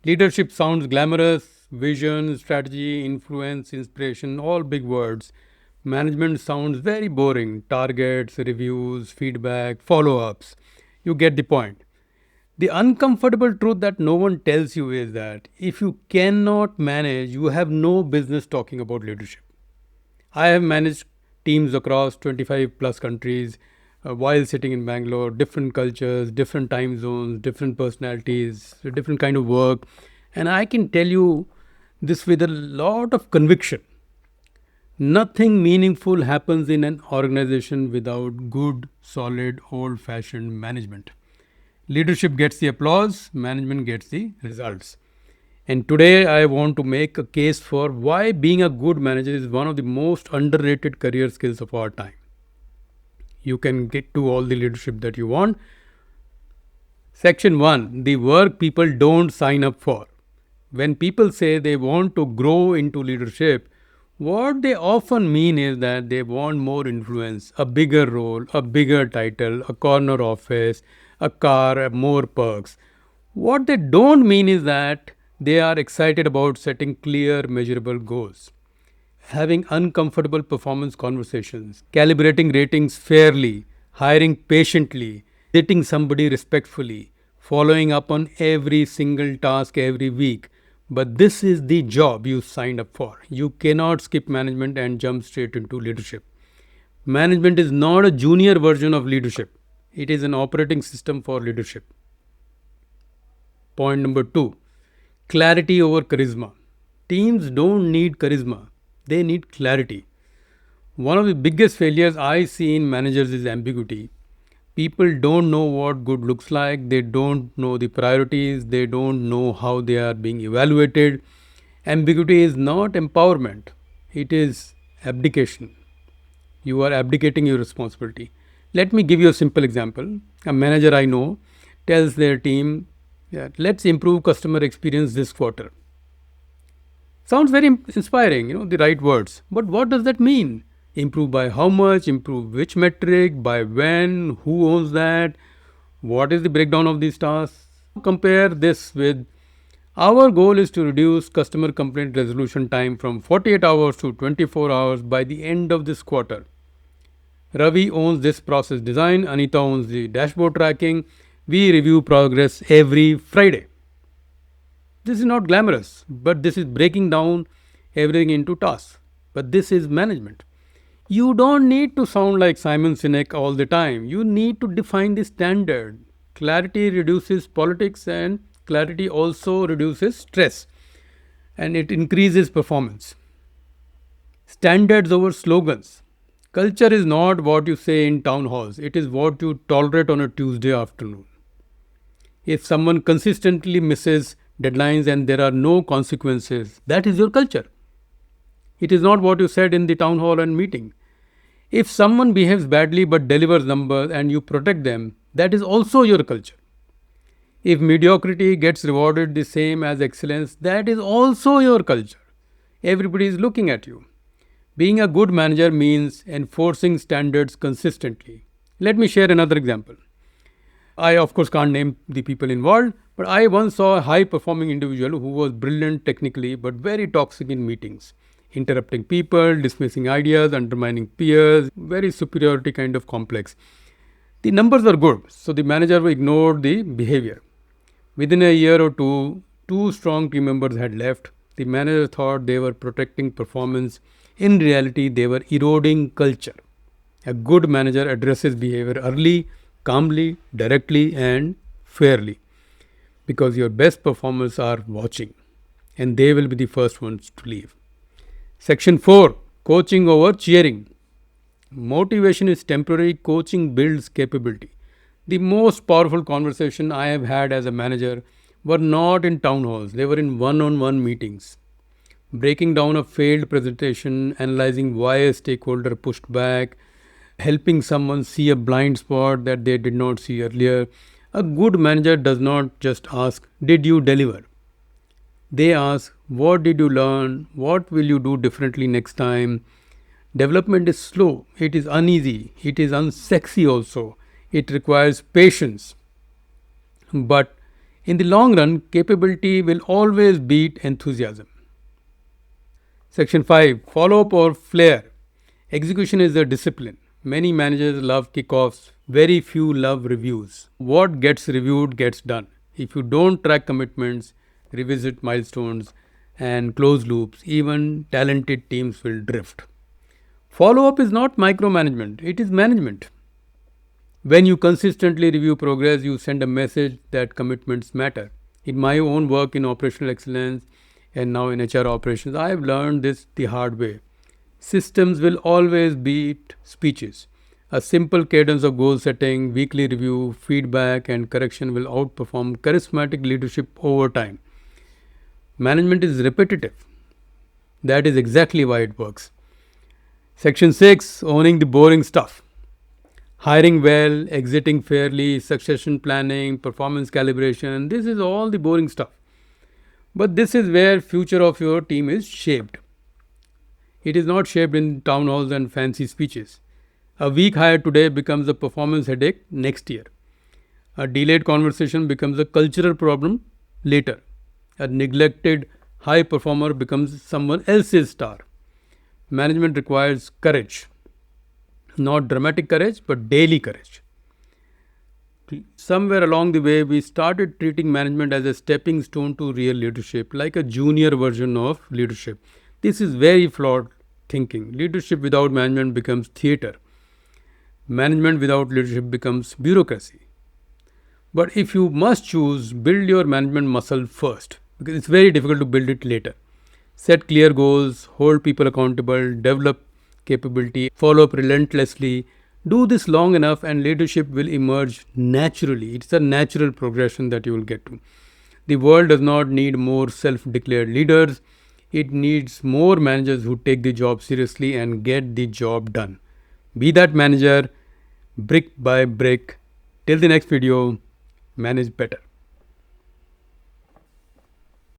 Leadership sounds glamorous, vision, strategy, influence, inspiration, all big words. Management sounds very boring, targets, reviews, feedback, follow ups. You get the point. The uncomfortable truth that no one tells you is that if you cannot manage, you have no business talking about leadership. I have managed teams across 25 plus countries while sitting in Bangalore, different cultures, different time zones, different personalities, different kind of work. And I can tell you this with a lot of conviction. Nothing meaningful happens in an organization without good, solid, old fashioned management. Leadership gets the applause, management gets the results. And today I want to make a case for why being a good manager is one of the most underrated career skills of our time. You can get to all the leadership that you want. Section 1, the work people don't sign up for. When people say they want to grow into leadership, what they often mean is that they want more influence, a bigger role, a bigger title, a corner office, a car, more perks. What they don't mean is that they are excited about setting clear, measurable goals, having uncomfortable performance conversations, calibrating ratings fairly, hiring patiently, treating somebody respectfully, following up on every single task every week. But this is the job you signed up for. You cannot skip management and jump straight into leadership. Management is not a junior version of leadership, it is an operating system for leadership. Point number 2, clarity over charisma. Teams don't need charisma, they need clarity. One of the biggest failures I see in managers is ambiguity. People don't know what good looks like, they don't know the priorities, they don't know how they are being evaluated. Ambiguity is not empowerment, it is abdication. You are abdicating your responsibility. Let me give you a simple example. A manager I know tells their team that let's improve customer experience this quarter. Sounds very inspiring, the right words. But what does that mean? Improve by how much? Improve which metric? By when? Who owns that? What is the breakdown of these tasks? Compare this with our goal is to reduce customer complaint resolution time from 48 hours to 24 hours by the end of this quarter. Ravi owns this process design, Anita owns the dashboard tracking. We review progress every Friday. This is not glamorous, but this is breaking down everything into tasks. But this is management. You don't need to sound like Simon Sinek all the time. You need to define the standard. Clarity reduces politics, and clarity also reduces stress, and it increases performance. Standards over slogans. Culture is not what you say in town halls, it is what you tolerate on a Tuesday afternoon. If someone consistently misses deadlines and there are no consequences, that is your culture. It is not what you said in the town hall and meeting. If someone behaves badly but delivers numbers and you protect them, that is also your culture. If mediocrity gets rewarded the same as excellence, that is also your culture. Everybody is looking at you. Being a good manager means enforcing standards consistently. Let me share another example. I, of course, can't name the people involved, but I once saw a high performing individual who was brilliant technically but very toxic in meetings, interrupting people, dismissing ideas, undermining peers, very superiority kind of complex. The numbers were good, so the manager ignored the behavior. Within a year or two strong team members had left. The manager thought they were protecting performance. In reality, they were eroding culture. A good manager addresses behavior early, calmly, directly, and fairly, because your best performers are watching and they will be the first ones to leave. Section 4, coaching over cheering. Motivation is temporary, coaching builds capability. The most powerful conversation I have had as a manager were not in town halls, they were in one-on-one meetings. Breaking down a failed presentation, analyzing why a stakeholder pushed back, helping someone see a blind spot that they did not see earlier. A good manager does not just ask, did you deliver? They ask, what did you learn? What will you do differently next time? Development is slow, it is uneasy, it is unsexy also. It requires patience. But In the long run, capability will always beat enthusiasm. Section 5, Follow up or Flair. Execution is a discipline. Many managers love kickoffs, very few love reviews. What gets reviewed gets done. If you don't track commitments, revisit milestones, and close loops, even talented teams will drift. Follow up is not micromanagement, it is management. When you consistently review progress, you send a message that commitments matter. In my own work in operational excellence and now in HR operations, I have learned this the hard way. Systems will always beat speeches. A simple cadence of goal setting, weekly review, feedback, and correction will outperform charismatic leadership over time. Management is repetitive. That is exactly why it works. Section 6, Owning the boring stuff. Hiring well, exiting fairly, succession planning, performance calibration, this is all the boring stuff. But this is where future of your team is shaped. It is not shaped in town halls and fancy speeches. A weak hire today becomes a performance headache next year. A delayed conversation becomes a cultural problem later. A neglected high performer becomes someone else's star. Management requires courage. Not dramatic courage, but daily courage. Somewhere along the way, we started treating management as a stepping stone to real leadership, like a junior version of leadership. This is very flawed thinking. Leadership without management becomes theater. Management without leadership becomes bureaucracy. But if you must choose, build your management muscle first, because it's very difficult to build it later. Set clear goals, hold people accountable, develop capability, follow up relentlessly. Do this long enough and leadership will emerge naturally. It's a natural progression that you will get to. The world does not need more self-declared leaders. It needs more managers who take the job seriously and get the job done. Be that manager, brick by brick. Till the next video, manage better.